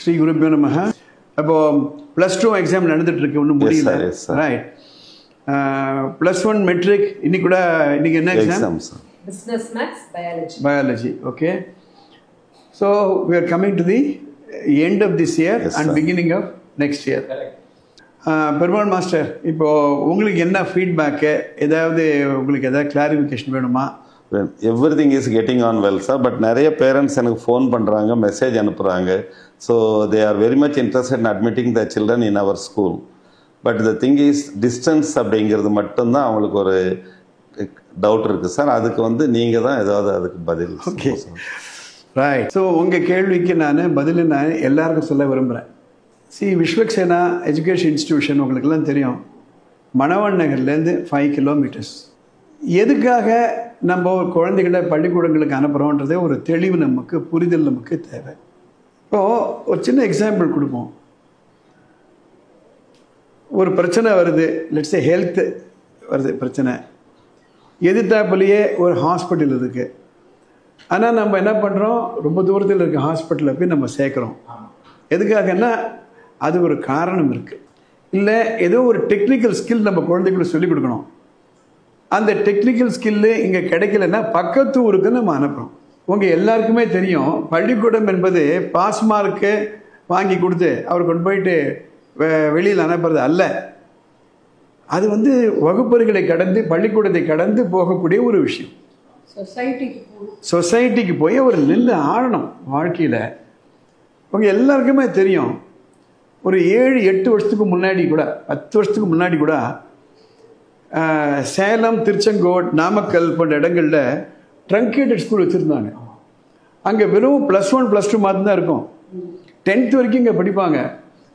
ஸ்ரீ குருபியோ நமஹ. அப்போ +2 எக்ஸாம் நடந்துட்டு இருக்கு, ஒன்றும் முடியல. ரைட். +1 மெட்ரிக் இன்னைக்கு என்ன exam? Business maths biology. Okay. So we are coming to the end of this year and beginning of next year. Perumal master, இப்போ உங்களுக்கு என்ன ஃபீட்பேக்கு, உங்களுக்கு ஏதாவது கிளாரிஃபிகேஷன் வேணுமா? Everything is getting on well sir. But நிறைய parents எனக்கு phone பண்ணுறாங்க, message அனுப்புகிறாங்க. So they are very much interested in admitting the children in our school. But the thing is distance அப்படிங்கிறது மட்டும்தான் அவங்களுக்கு ஒரு டவுட் இருக்குது சார். அதுக்கு நீங்கள் தான் ஏதாவது அதுக்கு பதில். Okay, right. ஸோ உங்கள் கேள்விக்கு பதில் நான் எல்லாருக்கும் சொல்ல விரும்புகிறேன். விஸ்வக்சேனா எஜுகேஷன் இன்ஸ்டிடியூஷன் உங்களுக்கெல்லாம் தெரியும், மணவன் நகர்லேருந்து 5 கிலோமீட்டர்ஸ். எதுக்காக நம்ம குழந்தைகளை பள்ளிக்கூடங்களுக்கு அனுப்புகிறோன்றதே ஒரு தெளிவு, புரிதல் நமக்கு தேவை. இப்போது ஒரு சின்ன எக்ஸாம்பிள் கொடுப்போம். ஒரு பிரச்சனை வருது, லெட்ஸ் ஹெல்த் வருது பிரச்சனை, எதிர்த்தாப்புலேயே ஒரு ஹாஸ்பிட்டல் இருக்குது. ஆனால் நம்ம என்ன பண்ணுறோம், ரொம்ப தூரத்தில் இருக்க ஹாஸ்பிட்டலில் போய் நம்ம சேர்க்குறோம். எதுக்காகன்னா அது ஒரு காரணம் இருக்குது. இல்லை ஏதோ ஒரு டெக்னிக்கல் ஸ்கில் நம்ம குழந்தைகளுக்கு சொல்லிக் கொடுக்கணும். அந்த டெக்னிக்கல் ஸ்கில்லு இங்கே கிடைக்கலன்னா பக்கத்து ஊருக்கு நம்ம அனுப்புகிறோம். உங்கள் எல்லாருக்குமே தெரியும், பள்ளிக்கூடம் என்பது பாஸ் மார்க்கு வாங்கி கொடுத்து அவர் கொண்டு போயிட்டு வெளியில் அனுப்புறது அல்ல. அது வகுப்பறைகளை கடந்து பள்ளிக்கூடத்தை கடந்து போகக்கூடிய ஒரு விஷயம். சொசைட்டிக்கு போய் அவர் நின்று ஆழணும் வாழ்க்கையில். உங்கள் எல்லாருக்குமே தெரியும், ஒரு 7-8 வருஷத்துக்கு முன்னாடி கூட, 10 வருஷத்துக்கு முன்னாடி கூட சேலம், திருச்செங்கோடு, நாமக்கல் போன்ற இடங்களில் ட்ரங்கேட்டட் ஸ்கூல் வச்சுருந்தாங்க. அங்கே வெறும் +1 +2 மாதிரி தான் இருக்கும். 10th வரைக்கும் இங்கே படிப்பாங்க.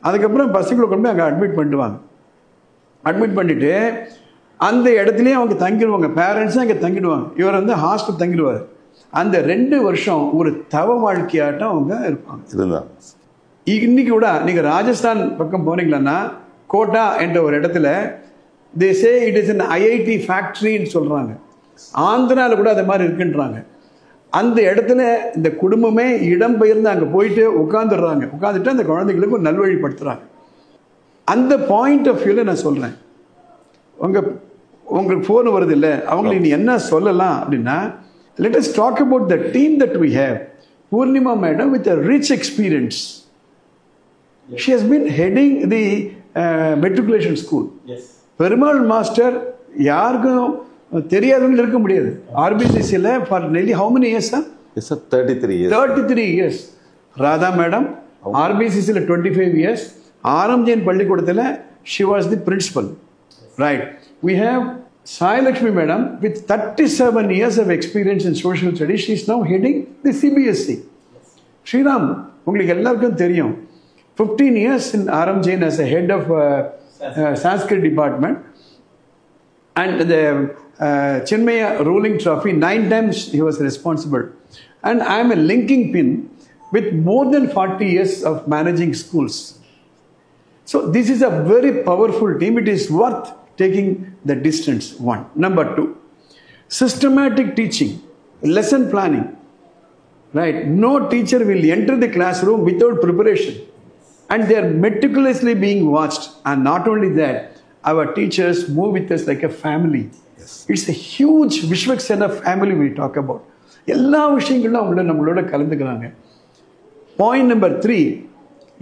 அதுக்கப்புறம் பசங்களை கொண்டு போய் அங்கே அட்மிட் பண்ணிடுவாங்க. அட்மிட் பண்ணிவிட்டு அந்த இடத்துலையும் அவங்க தங்கிடுவாங்க. பேரண்ட்ஸும் அங்கே தங்கிடுவாங்க. இவர் ஹாஸ்டல் தங்கிடுவார். அந்த 2 வருஷம் ஒரு தவ வாழ்க்கையாட்டம் அவங்க இருப்பாங்க. இன்னைக்கு கூட நீங்கள் ராஜஸ்தான் பக்கம் போனீங்களன்னா கோட்டா என்ற ஒரு இடத்துல they say it is an IIT ஃபேக்ட்ரின்னு சொல்கிறாங்க. ஆந்திராவில் கூட அது மாதிரி இருக்குன்றாங்க. அந்த இடத்துல இந்த குடும்பமே இடம்பெயர்ந்து அங்கே போயிட்டு உட்காந்துட்டு அந்த குழந்தைகளுக்கு ஒரு நல்வழிப்படுத்துகிறாங்க. அந்த பாயிண்ட் ஆஃப் வியூவில் நான் சொல்கிறேன். உங்களுக்கு ஃபோன் வருது இல்லை, அவங்களுக்கு நீ என்ன சொல்லலாம் அப்படின்னா, let us talk about the team that we have. Purnima madam with a rich experience. She has been heading the matriculation school. Yes. Perumal master யாருக்கும் தெரியாதவங்க இருக்க முடியாது. RBCCல for nearly how many years sir? Yes sir, 33 years. 33 years. Radha madam RBCCல 25 years. ஆரம்ஜெயின் பள்ளிக்கூடத்தில் she was the principal. Right. We have Sai Lakshmi madam with 37 years of experience in social studies. She is now heading the CBSE. Sriram, உங்களுக்கு எல்லாருக்கும் தெரியும், 15 years in RM Jain as a head of Sanskrit department, and the Chinmaya ruling trophy 9 times he was responsible. And I am a linking pin with more than 40 years of managing schools. So this is a very powerful team. It is worth taking the distance. 1. Number 2, systematic teaching, lesson planning. Right? No teacher will enter the classroom without preparation, and they are meticulously being watched. And not only that, our teachers move with us like a family. Yes. It's a huge Vishwaksena family we talk about. எல்லா விஷயங்களும் நம்மளோட கலந்துக்கிறாங்க. Point number 3,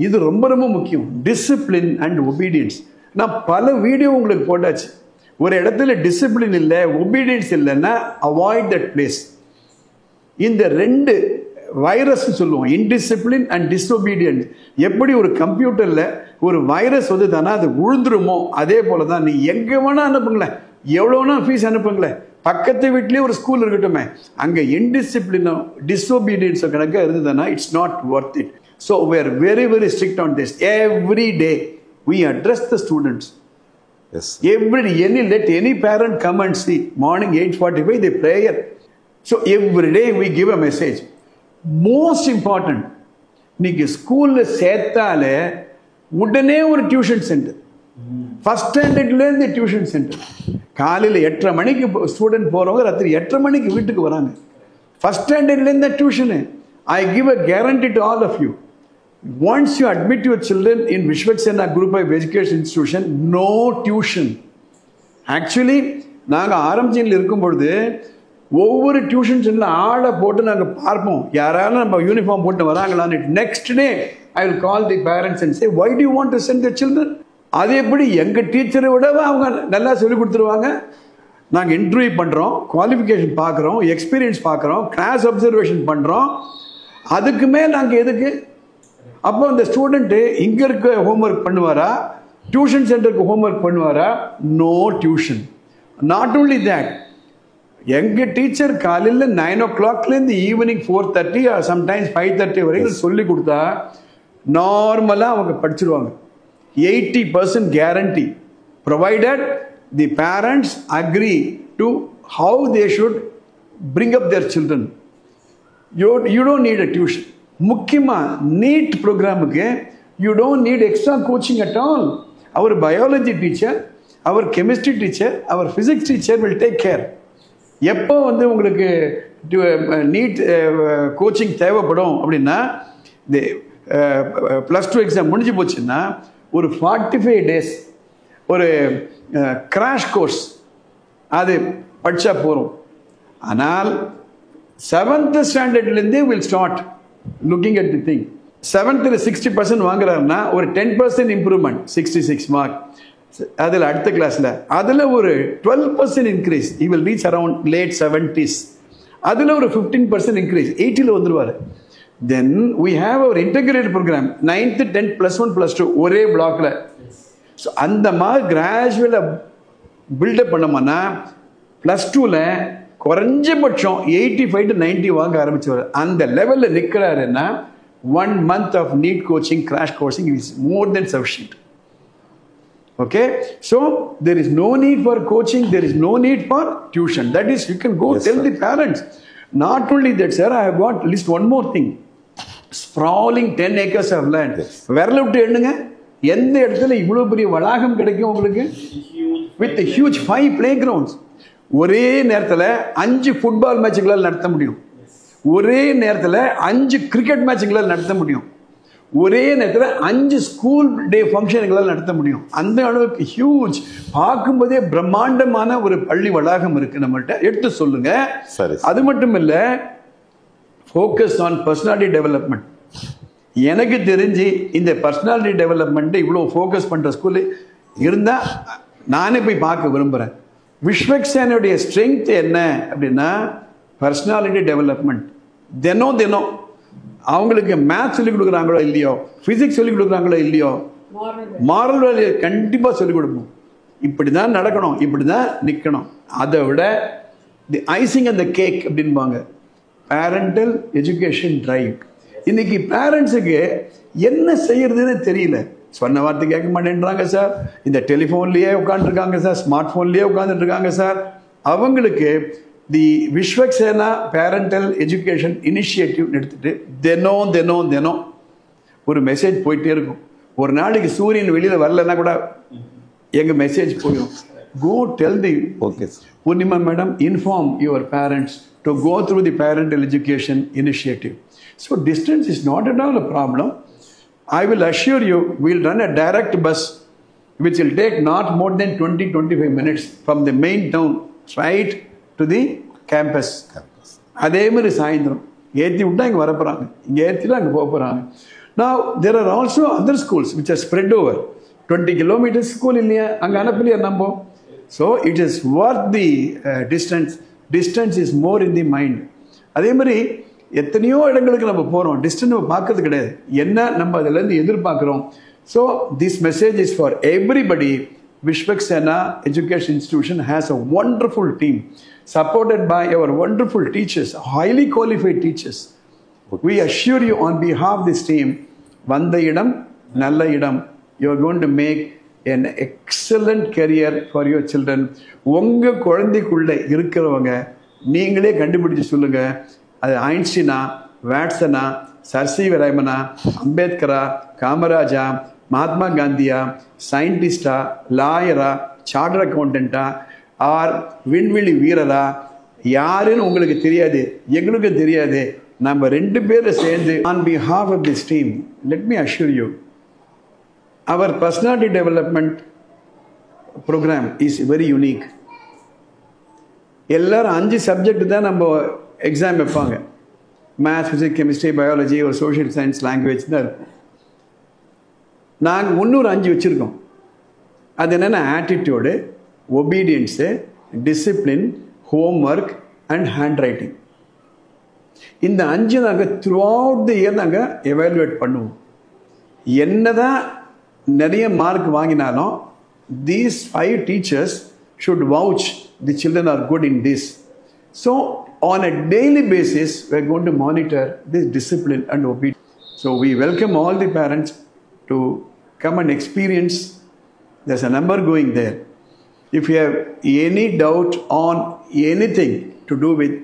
இது ரொம்ப ரொம்ப முக்கியம், discipline and obedience. நான் பல video உங்களுக்கு போட்டாச்சு. ஒரு இடத்துல டிசிப்ளின் இல்லை, ஒபீடியன்ஸ் இல்லைன்னா அவாய்ட் தட் பிளேஸ். இந்த 2 வைரஸ் சொல்லுவோம், இன்டிசிப்ளின் அண்ட் டிஸ்ஒபீடியன்ட். எப்படி ஒரு கம்ப்யூட்டரில் ஒரு வைரஸ் தானே அது விழுந்துருமோ, அதே போல தான் நீ எங்கே வேணால் அனுப்புங்களேன், எவ்வளோனா ஃபீஸ் அனுப்புங்களேன், பக்கத்து வீட்லேயே ஒரு ஸ்கூல் இருக்கட்டுமே, அங்கே இன்டிசிப்ளினோ டிஸ்ஒபீடியன்ஸோ கணக்காக இருந்ததுன்னா it's not worth it. So we are very very strict on this. Every day we address the students. Yes. Let any parent come and see. Morning 8:45 they prayer. So every day we give a message. Most important, நீங்க ஸ்கூல்ல சேர்த்தாலே உடனே ஒரு tuition centre, first ஸ்டாண்டர்ட்லேருந்து tuition centre. காலையில் 8:30 மணிக்கு student போகிறவங்க ராத்திரி 8:30 மணிக்கு வீட்டுக்கு வராங்க. ஃபர்ஸ்ட் ஸ்டாண்டர்ட்லேருந்து tuition. I give a guarantee to all of you. Once you admit your children in Vishwaksena Group of Education Institution, no tuition. Actually, நாங்கள் ஆரம்பிச்சில் இருக்கும்பொழுது ஒவ்வொரு டியூஷன் சென்டரில் ஆளை போட்டு நாங்கள் பார்ப்போம், யாராலும் நம்ம யூனிஃபார்ம் போட்டு வராங்களான்னு. Next day I will call the parents and say, why do you want to send the children? அது எப்படி எங்கள் டீச்சரை விட அவங்க நல்லா சொல்லிக் கொடுத்துருவாங்க. நாங்கள் இன்டர்வியூ பண்ணுறோம், குவாலிஃபிகேஷன் பார்க்குறோம், எக்ஸ்பீரியன்ஸ் பார்க்குறோம், கிளாஸ் அப்சர்வேஷன் பண்ணுறோம். அதுக்குமே நாங்கள் எதுக்கு? அப்போ அந்த ஸ்டூடெண்ட்டு இங்கே இருக்க ஹோம்ஒர்க் பண்ணுவாரா, டியூஷன் சென்டருக்கு ஹோம்ஒர்க் பண்ணுவாரா? No tuition. Not only that, எங்கள் டீச்சர் காலையில் 9 o'clockலேருந்து ஈவினிங் 4:30 சம்டைம்ஸ் 5:30 வரைக்கும் சொல்லி கொடுத்தா நார்மலாக அவங்க படிச்சிருவாங்க. 80% guarantee, provided the parents agree to how they should bring up their children. You don't need a tuition. முக்கியமாக நீட் ப்ரோக்ராமுக்கு you don't need extra coaching at all. அவர் பயாலஜி டீச்சர், அவர் கெமிஸ்ட்ரி டீச்சர், அவர் physics teacher will take care. எப்போ வந்து உங்களுக்கு NEET coaching தேவைப்படும் அப்படின்னா, இந்த +2 எக்ஸாம் முடிஞ்சு போச்சுன்னா ஒரு 45 days ஒரு கிராஷ் கோர்ஸ் அது படித்தா போகிறோம். ஆனால் 7th ஸ்டாண்டர்ட்லேருந்தே will start looking at the thing. 7th 60% வாங்குறாருன்னா ஒரு 10% இம்ப்ரூவ்மெண்ட், 66 மார்க். அதில் அடுத்த கிளாஸில் அதில் ஒரு 12% increase, he will reach around late 70s. அதில் ஒரு 15% இன்க்ரீஸ், 80ல் வந்துடுவார். தென் we have our integrated program 9th 10th +1 +2 ஒரே பிளாக்ல. ஸோ அந்த மாதிரி கிராஜுவலாக பில்டப் பண்ணோம்னா +2ல் குறைஞ்சபட்சம் 85 to 90 வாங்க ஆரம்பிச்சுவார். அந்த லெவலில் நிற்கிறாருன்னா 1 month of NEET coaching, crash coursing is more than sufficient. Okay, so there is no need for coaching, there is no need for tuition. That is, you can go tell the parents. Not only that, sir, I have got at least one more thing. Sprawling 10 acres of land. விரல விட்டு எண்ணுங்க, எந்த இடத்துல இவ்வளவு பெரிய வளாகம் கிடைக்கும் உங்களுக்கு? With a huge 5 playgrounds. ஒரே நேரத்தில் 5 ஃபுட்பால் மேட்சுகளால் நடத்த முடியும், ஒரே நேரத்தில் 5 கிரிக்கெட் மேட்சுகளால் நடத்த முடியும், ஒரே நேரத்தில் 5 ஸ்கூல் டே ஃபங்க்ஷன்களால் நடத்த முடியும். அந்த அளவுக்கு ஹியூஜ், பார்க்கும்போதே பிரம்மாண்டமான ஒரு பள்ளி வளாகம் இருக்கு நம்மள்கிட்ட. எடுத்து சொல்லுங்க. அது மட்டும் இல்லை, ஃபோக்கஸ் ஆன் பர்சனாலிட்டி டெவலப்மெண்ட். எனக்கு தெரிஞ்சு இந்த பர்சனாலிட்டி டெவலப்மெண்ட் இவ்வளோ ஃபோக்கஸ் பண்ணுற ஸ்கூலு இருந்தால் நானே போய் பார்க்க விரும்புகிறேன். விஸ்வக்சேனுடைய ஸ்ட்ரென்த் என்ன அப்படின்னா பர்சனாலிட்டி டெவலப்மெண்ட். தினம் அவங்களுக்கு மேத்ஸ் சொல்லிக் கொடுக்குறாங்களோ இல்லையோ, ஃபிசிக்ஸ் சொல்லிக் கொடுக்குறாங்களோ இல்லையோ, மாரல் வேல்யூ கண்டிப்பாக சொல்லிக் கொடுப்போம். இப்படி தான் நடக்கணும், இப்படி தான் நிற்கணும். அதை விட தி ஐசிங் அந்த கேக் அப்படின்பாங்க, பேரண்டல் எஜுகேஷன் டிரைவ். இன்னைக்கு பேரண்ட்ஸுக்கு என்ன செய்யறதுன்னு தெரியல. சொன்ன வார்த்தை கேட்க மாட்டேன்றாங்க சார், இந்த டெலிஃபோன்லேயே உட்காந்துருக்காங்க சார், ஸ்மார்ட் ஃபோன்லேயே உட்காந்துட்டு இருக்காங்க சார். அவங்களுக்கு தி விஸ்வக்சேனா பேரண்டல் எஜுகேஷன் இனிஷியேட்டிவ் எடுத்துட்டு தினம் ஒரு மெசேஜ் போயிட்டே இருக்கும். ஒரு நாளைக்கு சூரியன் வெளியில் வரலன்னா கூட எங்கள் மெசேஜ் போயிடும். Go tell the Purnima madam, inform your parents to go through the parental education initiative. So distance is not at all a problem. I will assure you, we'll run a direct bus which will take not more than 20-25 minutes from the main town right to the campus. அதே மாதிரி சாயந்தரம் ஏற்றி விட்டா இங்கே வர போகிறாங்க, இங்கே ஏற்றிலாம் அங்கே போக போகிறாங்க. Now there are also other schools which are spread over 20 kilometers school இல்லையா, அங்கே அனுப்பலையா நம்ம. So it is worth the distance. Distance is more in the mind. அதே மாதிரி எத்தனையோ இடங்களுக்கு நம்ம போகிறோம், டிஸ்டன்ஸ் நம்ம பார்க்கறது கிடையாது, என்ன நம்ம அதிலேருந்து எதிர்பார்க்குறோம். So this message is for everybody. Vishwaksena Education Institution has a wonderful team supported by our wonderful teachers, highly qualified teachers. We assure you on behalf of this team, வந்த இடம் நல்ல இடம். You are going to make an excellent career for your children. உங்கள் குழந்தைக்குள்ளே இருக்கிறவங்க நீங்களே கண்டுபிடிச்சு சொல்லுங்கள், அது ஐன்ஸ்டீனா, வாட்சனா, சர் சி ராமனா, அம்பேத்கரா, காமராஜா, மகாத்மா காந்தியா, சயின்டிஸ்டா, லாயரா, சார்ட்டர் அக்கௌண்டண்டா, ஆர் விண்வெளி வீரரா, யாருன்னு உங்களுக்கு தெரியாது, எங்களுக்கும் தெரியாது. நம்ம ரெண்டு பேரும் சேர்ந்து on behalf of this team, let me assure you, our personality development program is very unique. எல்லாரும் 5 சப்ஜெக்ட் தான் நம்ம எக்ஸாம் வைப்பாங்க. மேத்ஸ், ஃபிசிக்ஸ், கெமிஸ்ட்ரி, பயாலஜி, ஒரு சோஷியல் சயின்ஸ், லாங்குவேஜ் தான் இருக்கும். நாங்கள் இன்னொரு 5 வச்சுருக்கோம். அது என்னென்ன attitude, obedience, discipline, homework and handwriting. இந்த 5 நாங்கள் த்ரூ அவுட் தி இயர் நாங்கள் எவாலுவேட் பண்ணுவோம். என்னதான் நிறைய மார்க் வாங்கினாலும் these 5 teachers should vouch the children are good in this. So on a daily basis we are going to monitor this discipline and obedience. So we welcome all the parents to come and experience. There's a number going there. If you have any doubt on anything to do with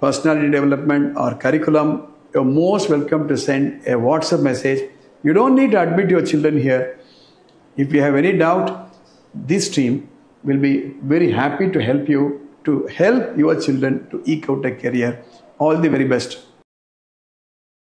personality development or curriculum, you're most welcome to send a WhatsApp message. You don't need to admit your children here. If you have any doubt, this team will be very happy to help you, to help your children to eke out a career. All the very best.